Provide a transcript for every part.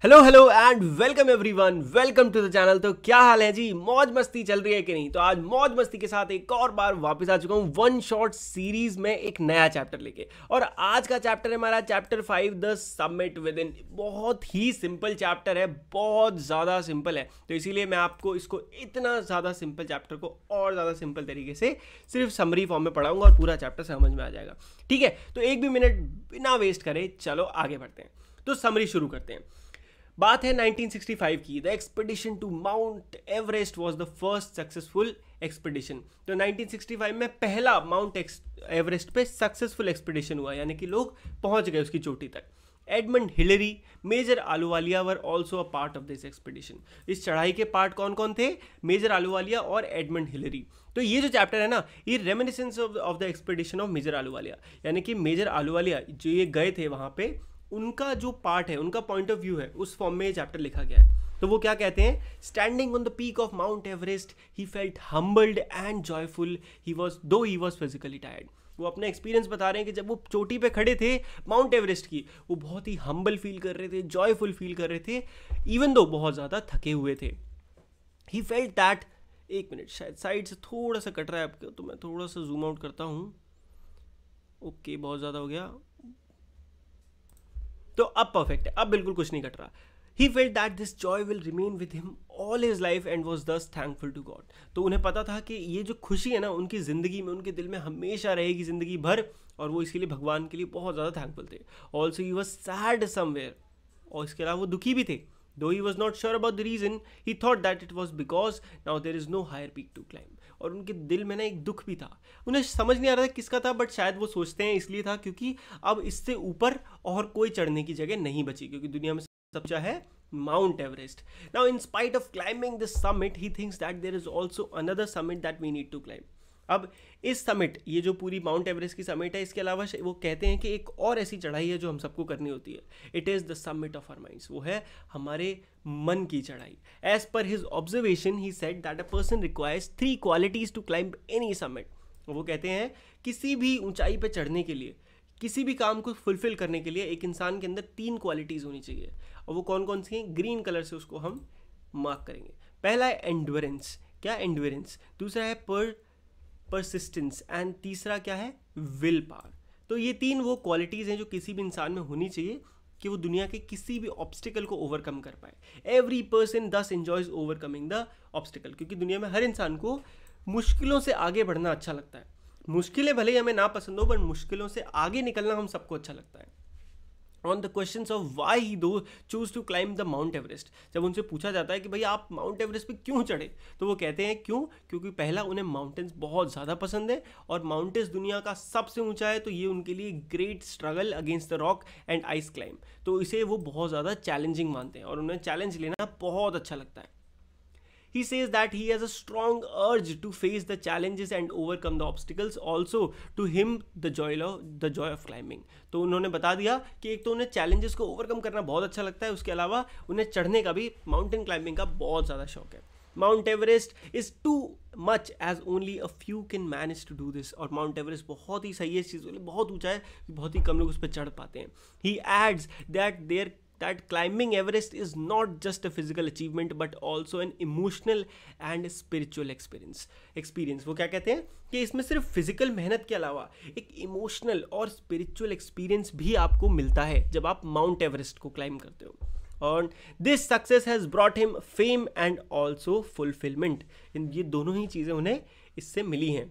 Hello hello and welcome everyone, welcome to the channel. तो क्या हाल है जी, मौज मस्ती चल रही है कि नहीं? तो आज मौज मस्ती के साथ एक और बार वापस आ चुका हूँ वन शॉट सीरीज में एक नया चैप्टर लेके। और आज का चैप्टर है हमारा chapter 5 the summit with in. बहुत ही सिंपल चैप्टर है, बहुत ज़्यादा सिंपल है, तो इसीलिए मैं आपको इसको इतना ज़्यादा सिंपल चैप्टर को और ज़्यादा सिंपल तरीके से सिर्फ समरी फॉर्म में पढ़ाऊंगा और पूरा चैप्टर समझ में आ जाएगा। ठीक है, तो एक भी मिनट बिना वेस्ट करे चलो आगे बढ़ते हैं। तो समरी शुरू करते हैं। बात है 1965 की। The expedition to Mount Everest was the first successful expedition. तो 1965 में पहला माउंट एवरेस्ट पे सक्सेसफुल एक्सपेडिशन हुआ, यानी कि लोग पहुंच गए उसकी चोटी तक। Edmund Hillary, major Ahluwalia were also a part of this expedition. इस चढ़ाई के पार्ट कौन कौन थे? मेजर आलूवालिया और एडमंड हिलरी। तो ये जो चैप्टर है ना, ये reminiscence of the expedition of major Ahluwalia, यानी कि मेजर आलूवालिया जो ये गए थे वहां पे, उनका जो पार्ट है, उनका पॉइंट ऑफ व्यू है, उस फॉर्म में ये चैप्टर लिखा गया है। तो वो क्या कहते हैं? Standing on the peak of mount Everest he felt humbled and joyful he was physically tired. वो अपना एक्सपीरियंस बता रहे हैं कि जब वो चोटी पे खड़े थे माउंट एवरेस्ट की, वो बहुत ही हम्बल फील कर रहे थे, जॉयफुल फील कर रहे थे, इवन दो बहुत ज़्यादा थके हुए थे। ही फेल्ट दैट, एक मिनट, शायद साइड से थोड़ा सा कट रहा है आपको, तो मैं थोड़ा सा जूम आउट करता हूँ। ओके, बहुत ज़्यादा हो गया, तो अब परफेक्ट है, अब बिल्कुल कुछ नहीं कट रहा। He felt that this joy will remain with him all his life and was thus thankful to God. तो उन्हें पता था कि ये जो खुशी है ना उनकी ज़िंदगी में, उनके दिल में हमेशा रहेगी ज़िंदगी भर, और वो इसके लिए भगवान के लिए बहुत ज़्यादा थैंकफुल थे। Also he was sad somewhere, और इसके अलावा वो दुखी भी थे। Though he was not sure about the reason, he thought that it was because now there is no higher peak to climb. और उनके दिल में ना एक दुख भी था, उन्हें समझ नहीं आ रहा था किसका था, बट शायद वो सोचते हैं इसलिए था क्योंकि अब इससे ऊपर और कोई चढ़ने की जगह नहीं बची, क्योंकि दुनिया में सब ऊंचा है Mount Everest. Now in spite of climbing this summit he thinks that there is also another summit that we need to climb. अब इस समिट, ये जो पूरी माउंट एवरेस्ट की समिट है, इसके अलावा वो कहते हैं कि एक और ऐसी चढ़ाई है जो हम सबको करनी होती है। It is the summit of our minds, वो है हमारे मन की चढ़ाई। As per his observation he said that a person requires 3 qualities to climb any summit. वो कहते हैं किसी भी ऊंचाई पर चढ़ने के लिए, किसी भी काम को फुलफिल करने के लिए एक इंसान के अंदर 3 क्वालिटीज़ होनी चाहिए, और वो कौन कौन सी हैं? ग्रीन कलर से उसको हम मार्क करेंगे। पहला है एंड्योरेंस। क्या? एंड्योरेंस। दूसरा है परसिस्टेंस, एंड तीसरा क्या है? Will power. तो ये 3 वो क्वालिटीज़ हैं जो किसी भी इंसान में होनी चाहिए कि वो दुनिया के किसी भी ऑब्स्टिकल को ओवरकम कर पाए। एवरी पर्सन दस एंजॉयज ओवरकमिंग द ऑब्स्टिकल, क्योंकि दुनिया में हर इंसान को मुश्किलों से आगे बढ़ना अच्छा लगता है। मुश्किलें भले ही हमें ना पसंद हो, पर मुश्किलों से आगे निकलना हम सबको अच्छा लगता है। On the question of why he though chose to climb the Mount Everest, जब उनसे पूछा जाता है कि भाई आप माउंट एवरेस्ट पे क्यों चढ़े, तो वो कहते हैं क्यों? क्योंकि पहला, उन्हें माउंटेन्स बहुत ज़्यादा पसंद है, और माउंटेन्स दुनिया का सबसे ऊंचा है, तो ये उनके लिए great struggle against the rock and ice climb, तो इसे वो बहुत ज़्यादा चैलेंजिंग मानते हैं और उन्हें चैलेंज लेना बहुत अच्छा लगता है। He says that he has a strong urge to face the challenges and overcome the obstacles. Also, to him, the joy of climbing. तो उन्होंने बता दिया कि एक तो उन्हें challenges को overcome करना बहुत अच्छा लगता है, उसके अलावा उन्हें चढ़ने का भी, mountain climbing का बहुत ज़्यादा शौक है। Mount Everest is too much as only a few can manage to do this. और Mount Everest बहुत ही सही है इस चीज़ के लिए, बहुत ऊंचा है, बहुत ही कम लोग उस पर चढ़ पाते हैं। He adds that climbing Everest is not just a physical achievement but also an emotional and spiritual experience। वो क्या कहते हैं कि इसमें सिर्फ फिजिकल मेहनत के अलावा एक इमोशनल और स्पिरिचुअल एक्सपीरियंस भी आपको मिलता है जब आप माउंट एवरेस्ट को क्लाइंब करते हो। और this success has brought him fame and also fulfilment. ये दोनों ही चीज़ें उन्हें इससे मिली हैं।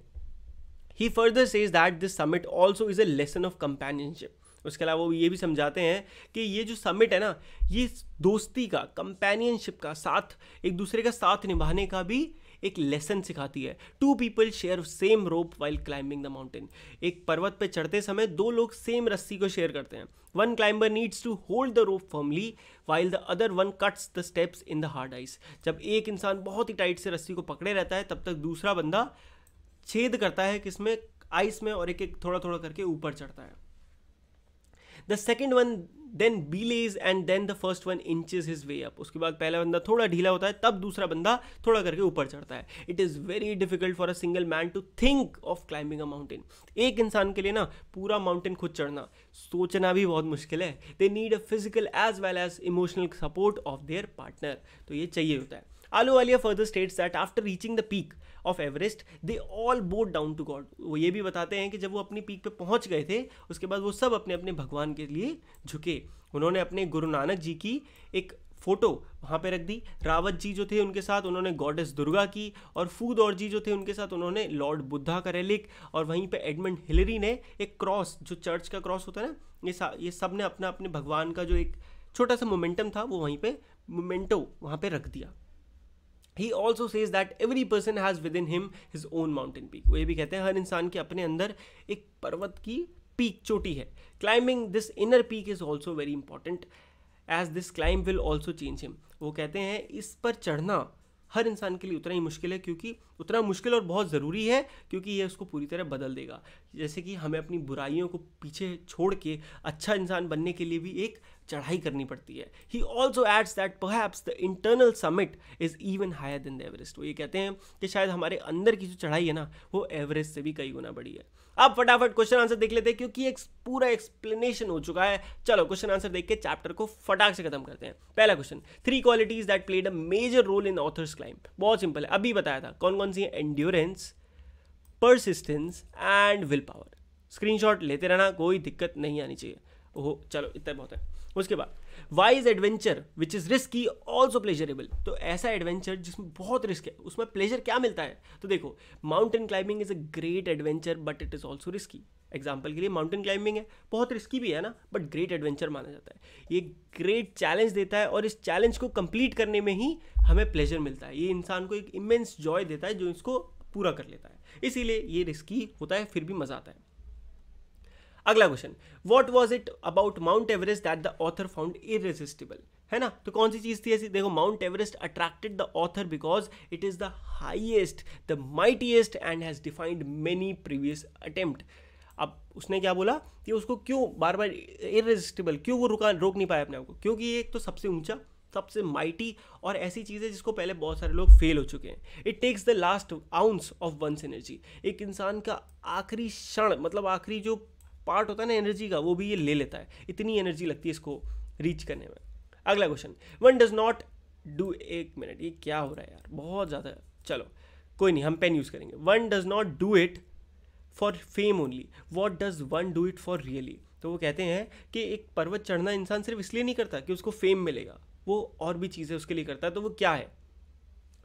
He further says that this summit also is a lesson of companionship. उसके अलावा वो ये भी समझाते हैं कि ये जो समिट है ना, ये दोस्ती का, कंपेनियनशिप का, साथ, एक दूसरे का साथ निभाने का भी एक लेसन सिखाती है। 2 people share same rope while climbing the mountain. एक पर्वत पे चढ़ते समय 2 लोग सेम रस्सी को शेयर करते हैं। 1 climber needs to hold the rope firmly while the other one cuts the steps in the hard ice. जब एक इंसान बहुत ही टाइट से रस्सी को पकड़े रहता है, तब तक दूसरा बंदा छेद करता है किसमें? आइस में, और एक एक थोड़ा थोड़ा करके ऊपर चढ़ता है। The second one then belays and then the first one inches his way up. उसके बाद पहला बंदा थोड़ा ढीला होता है, तब दूसरा बंदा थोड़ा करके ऊपर चढ़ता है. It is very difficult for a single man to think of climbing a mountain. एक इंसान के लिए ना पूरा माउंटेन खुद चढ़ना सोचना भी बहुत मुश्किल है. They need a physical as well as emotional support of their partner. तो ये चाहिए होता है. Ahluwalia further states that after reaching the peak of Everest, they all bowed down to God. वो ये भी बताते हैं कि जब वो अपनी पीक पे पहुंच गए थे, उसके बाद वो सब अपने अपने भगवान के लिए झुके. उन्होंने अपने गुरु नानक जी की एक फोटो वहाँ पे रख दी. रावत जी जो थे उनके साथ उन्होंने गॉडेस दुर्गा की, और फूदौर जी जो थे उनके साथ उन्होंने लॉर्ड बुद्धा का रेलिक, और वहीं पे एडमंड हिलरी ने एक क्रॉस, जो चर्च का क्रॉस होता है ना, ये सब ने अपना अपने भगवान का जो एक छोटा सा मोमेंटम था वो वहीं पे मोमेंटो वहाँ पे रख दिया. He also says that every person has within him his own mountain peak. वो ये भी कहते हैं हर इंसान के अपने अंदर एक पर्वत की पीक चोटी है. Climbing this inner peak is also very important as this climb will also change him. वो कहते हैं इस पर चढ़ना हर इंसान के लिए उतना ही मुश्किल है, क्योंकि उतना मुश्किल और बहुत ज़रूरी है, क्योंकि ये उसको पूरी तरह बदल देगा. जैसे कि हमें अपनी बुराइयों को पीछे छोड़ के अच्छा इंसान बनने के लिए भी एक चढ़ाई करनी पड़ती है. He also adds that perhaps the internal summit is even higher than the Everest. वो ये कहते हैं कि शायद हमारे अंदर की जो चढ़ाई है ना, वो एवरेस्ट से भी कई गुना बड़ी है. अब फटाफट क्वेश्चन आंसर देख लेते हैं, क्योंकि एक पूरा एक्सप्लेनेशन हो चुका है. चलो क्वेश्चन आंसर देख के चैप्टर को फटाक से खत्म करते हैं. पहला question, 3 qualities that played a major role in author's climb. बहुत सिंपल है, अभी बताया था कौन कौन सी है. Endurance, persistence and will power. Screenshot लेते रहना, कोई दिक्कत नहीं आनी चाहिए. ओहो चलो इतना बहुत है. उसके बाद wise adventure which is risky also pleasurable. तो ऐसा एडवेंचर जिसमें बहुत रिस्क है, उसमें प्लेजर क्या मिलता है. तो देखो, mountain climbing is a great adventure but it is also risky. Example के लिए माउंटेन क्लाइंबिंग है, बहुत रिस्की भी है ना, बट ग्रेट एडवेंचर माना जाता है. ये ग्रेट चैलेंज देता है, और इस चैलेंज को कंप्लीट करने में ही हमें प्लेजर मिलता है. ये इंसान को एक इमेंस जॉय देता है जो इसको पूरा कर लेता है. इसीलिए ये रिस्की होता है, फिर भी मज़ा आता है. अगला question, what was it about mount Everest that the author found irresistible. है ना, तो कौन सी चीज़ थी ऐसी. देखो, mount Everest attracted the author because it is the highest, the mightiest and has defined many previous attempt. अब उसने क्या बोला कि उसको क्यों बार बार इररेसिस्टिबल, क्यों वो रोक नहीं पाया अपने आप को. क्योंकि ये एक तो सबसे ऊंचा, सबसे माइटी, और ऐसी चीज़ है जिसको पहले बहुत सारे लोग फेल हो चुके हैं. It takes the last ounce of one's energy. एक इंसान का आखिरी क्षण, मतलब आखिरी जो पार्ट होता है ना एनर्जी का, वो भी ये ले लेता है. इतनी एनर्जी लगती है इसको रीच करने में. अगला question, one does not do. एक मिनट, ये क्या हो रहा है यार, बहुत ज़्यादा. चलो कोई नहीं, हम पेन यूज़ करेंगे. One does not do it for fame only, what does one do it for really. तो वो कहते हैं कि एक पर्वत चढ़ना इंसान सिर्फ इसलिए नहीं करता कि उसको फेम मिलेगा, वो और भी चीज़ें उसके लिए करता है. तो वो क्या है.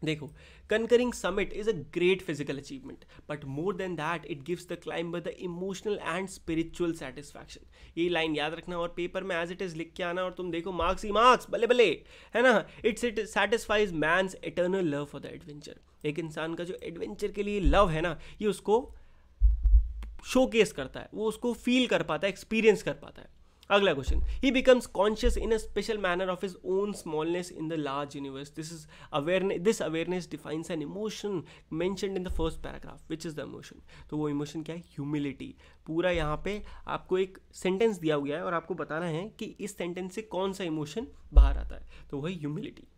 देखो, conquering summit is a great physical achievement, but more than that it gives the climber the emotional and spiritual satisfaction. ये लाइन याद रखना और पेपर में as it is लिख के आना, और तुम देखो मार्क्स ही मार्क्स, बल्ले बल्ले, है ना. it satisfies man's eternal love for the adventure. एक इंसान का जो एडवेंचर के लिए लव है ना, ये उसको शोकेस करता है, वो उसको फील कर पाता है, एक्सपीरियंस कर पाता है. अगला question, he becomes conscious in a special manner of his own smallness in the large universe. This awareness defines an emotion mentioned in the first paragraph. Which is the emotion. तो वो emotion क्या है, humility. पूरा यहाँ पे आपको एक sentence दिया हुआ है और आपको बताना है कि इस सेंटेंस से कौन सा इमोशन बाहर आता है. तो वही humility.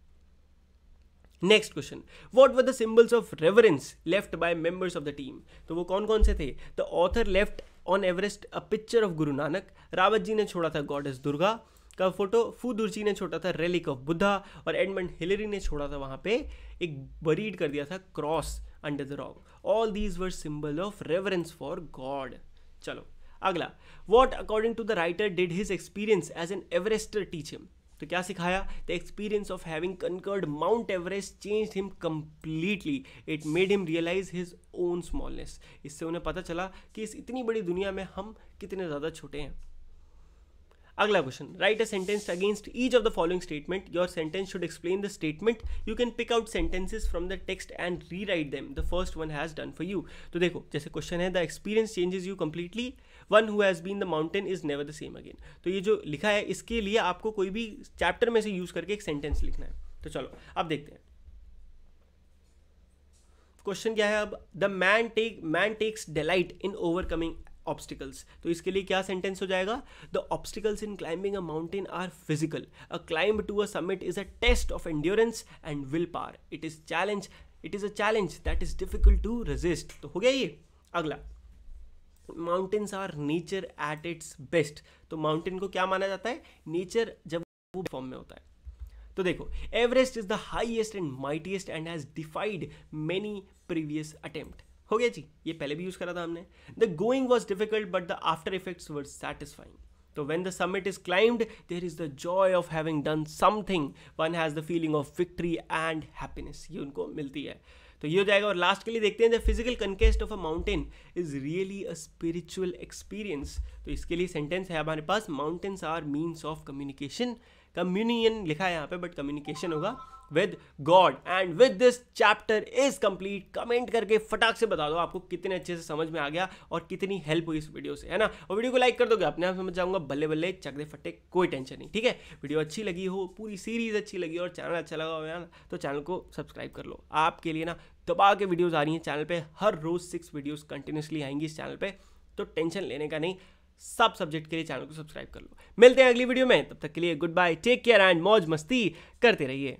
Next question, what were the symbols of reverence left by members of the team. तो वो कौन कौन से थे. The author left on Everest a picture of Guru Nanak. Rawat ji ने छोड़ा था गॉडेस दुर्गा का फोटो, फूदुर जी ने छोड़ा था रेलिक ऑफ बुद्धा, और एडमंड हिलरी ने छोड़ा था वहाँ पे एक बरीड कर दिया था cross under the rock. All these were symbol of reverence for God. चलो अगला, what according to the writer did his experience as an everester teach him. तो क्या सिखाया. The experience of having conquered Mount Everest changed him completely. It made him realise his own smallness. इससे उन्हें पता चला कि इस इतनी बड़ी दुनिया में हम कितने ज़्यादा छोटे हैं. अगला question, write a sentence against each of the following statement. Your sentence should explain the statement. You can pick out sentences from the text and rewrite them. The first one has done for you. तो देखो, जैसे question है, the experience changes you completely, one who has been the mountain is never the same again. तो ये जो लिखा है, इसके लिए आपको कोई भी चैप्टर में से यूज करके एक सेंटेंस लिखना है. तो चलो अब देखते हैं क्वेश्चन क्या है. अब the man takes delight in overcoming obstacles. तो इसके लिए क्या सेंटेंस हो जाएगा? The obstacles in climbing a mountain are physical, a climb to a summit is a test of endurance and will power, it is a challenge that is difficult to resist. तो हो गया ये। अगला, mountains are nature at its best. तो mountain को क्या माना जाता है? नेचर जब वो फॉर्म में होता है। तो देखो, Everest is the highest and mightiest and has डिफाइड many previous attempt. हो गया जी, ये पहले भी यूज करा था हमने। The going was difficult but the after effects were satisfying. तो when the summit is climbed, there is the joy of having done something. One has the feeling of victory and happiness. ये उनको मिलती है। तो ये हो जाएगा। और लास्ट के लिए देखते हैं, the physical conquest of a mountain is really a spiritual experience. तो इसके लिए सेंटेंस है हमारे पास, mountains are means of communication, communion लिखा है यहाँ पे बट कम्युनिकेशन होगा, with God. And with this chapter is complete. Comment करके फटाक से बता दो आपको कितने अच्छे से समझ में आ गया और कितनी हेल्प हुई इस वीडियो से, है ना। और वीडियो को लाइक कर दोगे, अपने आप समझ जाऊंगा, बल्ले बल्ले चक दे फटे, कोई टेंशन नहीं, ठीक है। वीडियो अच्छी लगी हो, पूरी सीरीज अच्छी लगी और चैनल अच्छा लगा हो ना, तो चैनल को सब्सक्राइब कर लो। आपके लिए ना दबा के वीडियोज़ आ रही हैं चैनल पे, हर रोज़ 6 वीडियोज़ कंटिन्यूसली आएंगी इस चैनल पे, तो टेंशन लेने का नहीं, सब सब्जेक्ट के लिए चैनल को सब्सक्राइब कर लो। मिलते हैं अगली वीडियो में, तब तक के लिए goodbye, take care and मौज मस्ती करते रहिए।